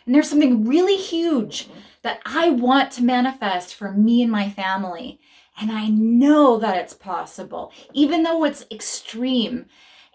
And there's something really huge that I want to manifest for me and my family. And I know that it's possible, even though it's extreme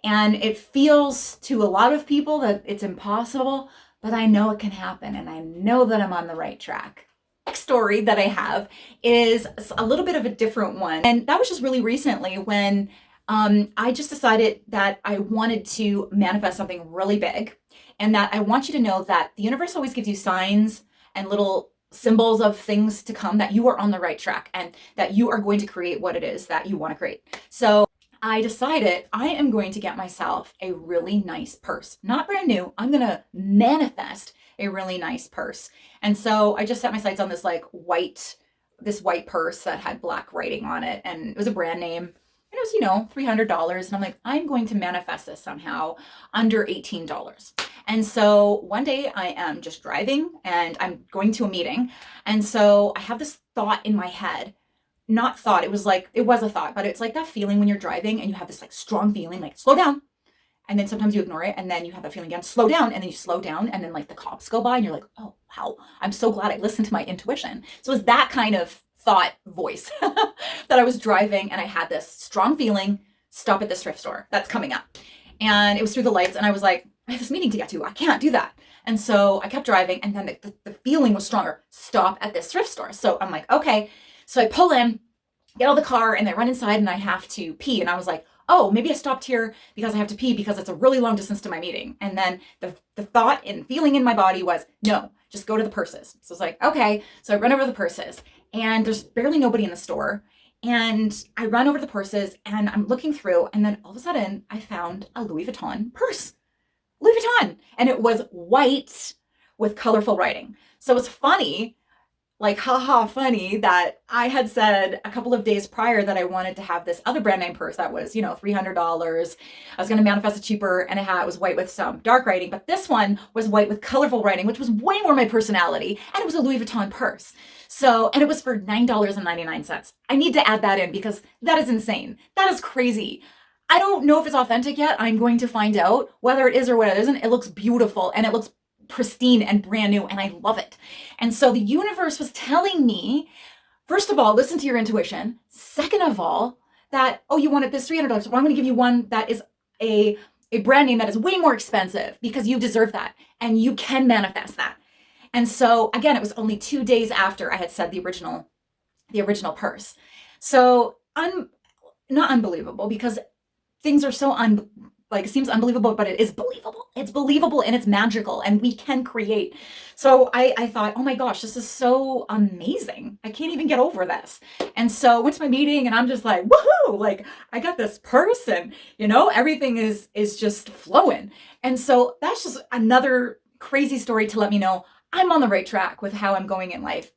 and it feels to a lot of people that it's impossible, but I know it can happen and I know that I'm on the right track. Next story that I have is a little bit of a different one. And that was just really recently when I just decided that I wanted to manifest something really big, and that I want you to know that the universe always gives you signs and little symbols of things to come, that you are on the right track and that you are going to create what it is that you want to create. So I decided I am going to get myself a really nice purse. Not brand new. I'm going to manifest a really nice purse. And so I just set my sights on this white purse that had black writing on it, and it was a brand name. It was, $300. And I'm like, I'm going to manifest this somehow under $18. And so one day I am just driving and I'm going to a meeting. And so I have this thought in my head. Not thought, it was a thought, but it's like that feeling when you're driving and you have this like strong feeling, like slow down. And then sometimes you ignore it and then you have that feeling again, slow down, and then you slow down and then like the cops go by and you're like, oh, wow, I'm so glad I listened to my intuition. So it was that kind of thought voice that I was driving, and I had this strong feeling, stop at this thrift store that's coming up. And it was through the lights, and I was like, I have this meeting to get to. I can't do that. And so I kept driving, and then the feeling was stronger. Stop at this thrift store. So I'm like, okay. So I pull in, get out of the car, and I run inside, and I have to pee. And I was like, oh, maybe I stopped here because I have to pee because it's a really long distance to my meeting. And then the thought and feeling in my body was, no, just go to the purses. So I was like, okay. So I run over to the purses, and there's barely nobody in the store. And I run over to the purses and I'm looking through, and then all of a sudden I found a Louis Vuitton purse. Louis Vuitton. And it was white with colorful writing. So it's funny, like, haha, funny that I had said a couple of days prior that I wanted to have this other brand name purse that was, $300. I was going to manifest it cheaper, and it was white with some dark writing, but this one was white with colorful writing, which was way more my personality, and it was a Louis Vuitton purse. So, and it was for $9.99. I need to add that in because that is insane. That is crazy. I don't know if it's authentic yet. I'm going to find out whether it is or what it isn't. It looks beautiful and it looks pristine and brand new, and I love it. And so the universe was telling me, first of all, listen to your intuition. Second of all, that, oh, you wanted this $300. Well, I'm going to give you one that is a brand name that is way more expensive because you deserve that and you can manifest that. And so again, it was only 2 days after I had said the original purse. So not unbelievable, because things are so it seems unbelievable, but it is believable. It's believable and it's magical and we can create. So I thought, oh my gosh, this is so amazing. I can't even get over this. And so I went to my meeting and I'm just like, woohoo, like I got this purse and everything is just flowing. And so that's just another crazy story to let me know I'm on the right track with how I'm going in life.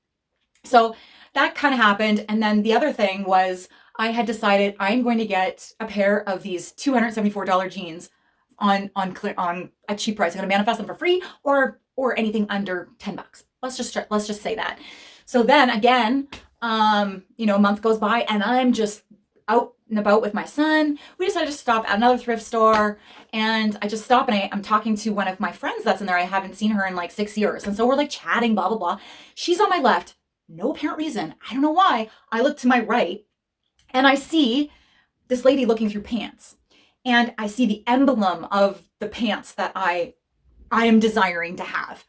So that kind of happened. And then the other thing was, I had decided I'm going to get a pair of these $274 jeans on a cheap price. I'm going to manifest them for free or anything under $10. Let's just say that. So then again, a month goes by and I'm just out and about with my son. We decided to stop at another thrift store, and I just stop and I'm talking to one of my friends that's in there. I haven't seen her in like 6 years. And so we're like chatting, blah, blah, blah. She's on my left. No apparent reason. I don't know why. I look to my right, and I see this lady looking through pants, and I see the emblem of the pants that I am desiring to have.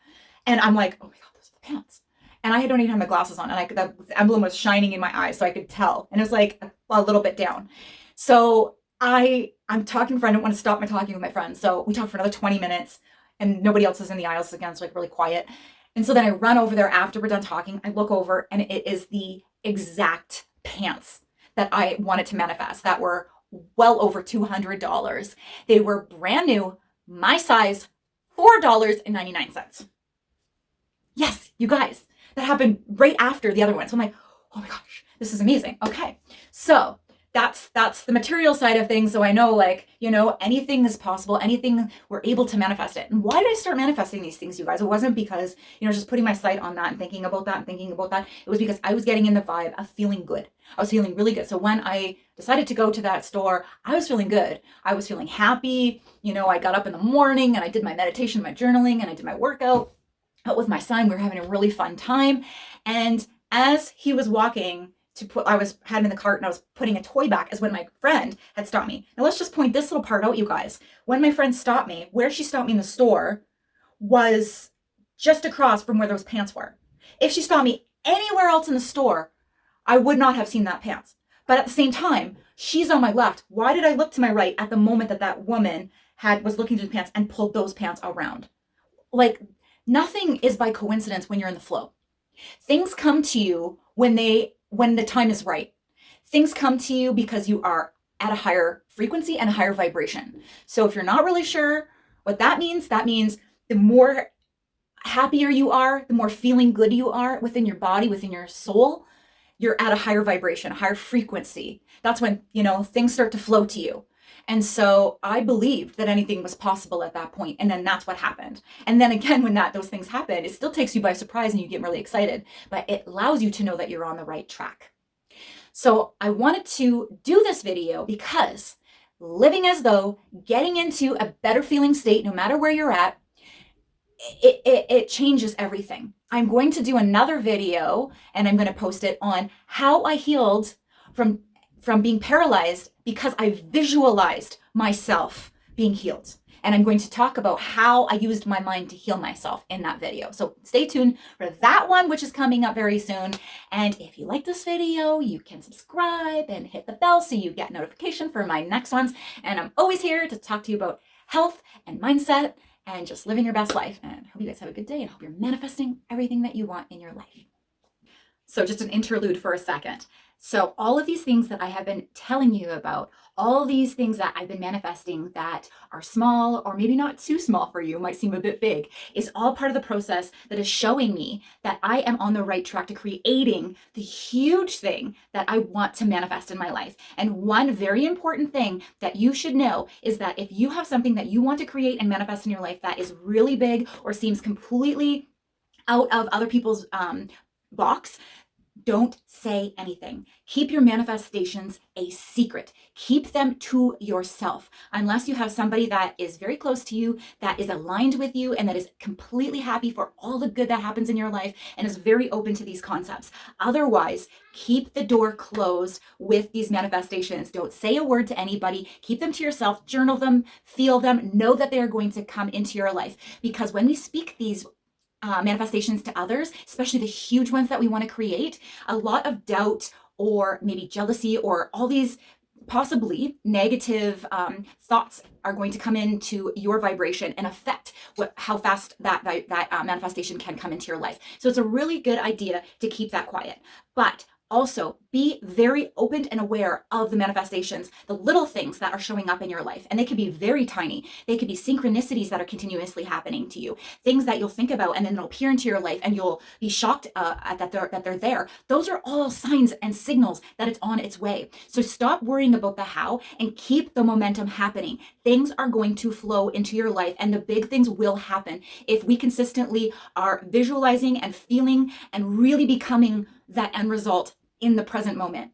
And I'm like, oh my God, those are the pants. And I don't even have my glasses on, and the emblem was shining in my eyes, so I could tell. And it was like a little bit down. So I'm talking to a friend. I don't want to stop my talking with my friend. So we talked for another 20 minutes, and nobody else is in the aisles again, so like really quiet. And so then I run over there after we're done talking. I look over, and it is the exact pants that I wanted to manifest that were well over $200. They were brand new, my size, $4.99. Yes, you guys, that happened right after the other one. So I'm like, oh my gosh, this is amazing. Okay, so that's the material side of things. So I know, anything is possible, anything, we're able to manifest it. And why did I start manifesting these things, you guys? It wasn't because, just putting my sight on that and thinking about that and thinking about that. It was because I was getting in the vibe of feeling good. I was feeling really good. So when I decided to go to that store, I was feeling good. I was feeling happy. I got up in the morning and I did my meditation, my journaling, and I did my workout. out with my son. We were having a really fun time. And as he was walking to put, had him in the cart and I was putting a toy back, as when my friend had stopped me. Now let's just point this little part out, you guys. When my friend stopped me, where she stopped me in the store was just across from where those pants were. If she stopped me anywhere else in the store, I would not have seen that pants. But at the same time, she's on my left. Why did I look to my right at the moment that that woman was looking through the pants and pulled those pants around? Like, nothing is by coincidence when you're in the flow. Things come to you when the time is right. Things come to you because you are at a higher frequency and a higher vibration. So if you're not really sure what that means the more happier you are, the more feeling good you are within your body, within your soul, you're at a higher vibration, a higher frequency. That's when, things start to flow to you. And so I believed that anything was possible at that point, and then that's what happened. And then again, when those things happen, it still takes you by surprise and you get really excited, but it allows you to know that you're on the right track. So I wanted to do this video because living as though, getting into a better feeling state, no matter where you're at, it changes everything. I'm going to do another video and I'm going to post it on how I healed from being paralyzed because I visualized myself being healed. And I'm going to talk about how I used my mind to heal myself in that video. So stay tuned for that one, which is coming up very soon. And if you like this video, you can subscribe and hit the bell so you get notification for my next ones. And I'm always here to talk to you about health and mindset and just living your best life. And I hope you guys have a good day and hope you're manifesting everything that you want in your life. So just an interlude for a second. So all of these things that I have been telling you about, all these things that I've been manifesting that are small or maybe not too small for you, might seem a bit big, is all part of the process that is showing me that I am on the right track to creating the huge thing that I want to manifest in my life. And one very important thing that you should know is that if you have something that you want to create and manifest in your life that is really big or seems completely out of other people's box, don't say anything. Keep your manifestations a secret. Keep them to yourself. Unless you have somebody that is very close to you, that is aligned with you, and that is completely happy for all the good that happens in your life and is very open to these concepts. Otherwise, keep the door closed with these manifestations. Don't say a word to anybody. Keep them to yourself. Journal them. Feel them. Know that they are going to come into your life. Because when we speak these manifestations to others, especially the huge ones that we want to create, a lot of doubt or maybe jealousy or all these possibly negative thoughts are going to come into your vibration and affect how fast that manifestation can come into your life. So it's a really good idea to keep that quiet. But also, be very open and aware of the manifestations, the little things that are showing up in your life. And they can be very tiny. They could be synchronicities that are continuously happening to you, things that you'll think about and then they'll appear into your life and you'll be shocked that they're there. Those are all signs and signals that it's on its way. So stop worrying about the how and keep the momentum happening. Things are going to flow into your life and the big things will happen if we consistently are visualizing and feeling and really becoming that end result in the present moment.